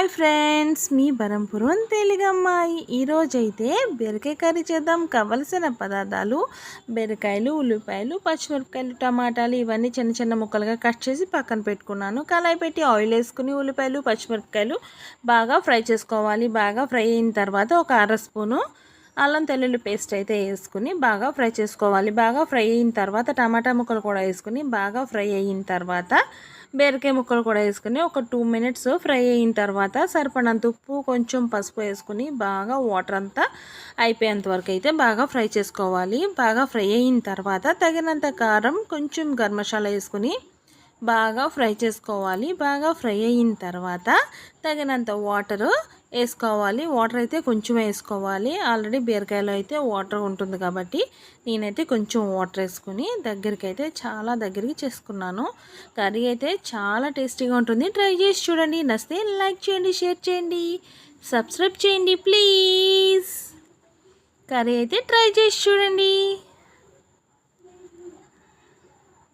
Hi friends, మీ బరంపురం తెలుగమ్మాయి. ఈరోజైతే బీరకాయ curry చేద్దాం. కావలసిన పదార్థాలు బీరకాయలు, ఉల్లిపాయలు, పచ్చిమిరపకాయలు, టమాటాలు ఇవన్నీ చిన్న చిన్న ముక్కలుగా కట్ చేసి పక్కన పెట్టుకున్నాను. కళాయి పెట్టి ఆయిల్ వేసుకుని ఉల్లిపాయలు, పచ్చిమిరపకాయలు బాగా ఫ్రై చేసుకోవాలి. బాగా ఫ్రై అయిన తర్వాత ఒక అర స్పూను అల్లం తెల్లుల్లి పేస్ట్ అయితే వేసుకుని బాగా ఫ్రై చేసుకోవాలి. బాగా ఫ్రై అయిన తర్వాత టమాటా ముక్కలు కూడా వేసుకుని బాగా ఫ్రై అయిన తర్వాత బీరకాయ ముక్కలు కూడా వేసుకుని ఒక 2 మినిట్స్ ఫ్రై అయిన తర్వాత సరిపడినంత ఉప్పు, కొంచెం పసుపు వేసుకుని బాగా వాటర్ అంతా అయిపోయేంత వరకు అయితే బాగా ఫ్రై చేసుకోవాలి. బాగా ఫ్రై అయిన తర్వాత తగినంత కారం, కొంచెం గరం మసాలా వేసుకుని బాగా ఫ్రై చేసుకోవాలి. బాగా ఫ్రై అయిన తర్వాత తగినంత వాటర్ వేసుకోవాలి. వాటర్ అయితే కొంచెం వేసుకోవాలి. ఆల్రెడీ బీరకాయలో అయితే వాటర్ ఉంటుంది కాబట్టి నేనైతే కొంచెం వాటర్ వేసుకుని చాలా దగ్గరికి చేసుకున్నాను. కర్రీ అయితే చాలా టేస్టీగా ఉంటుంది. ట్రై చేసి చూడండి. నచ్చితే లైక్ చేయండి, షేర్ చేయండి, సబ్స్క్రైబ్ చేయండి ప్లీజ్. కర్రీ అయితే ట్రై చేసి చూడండి.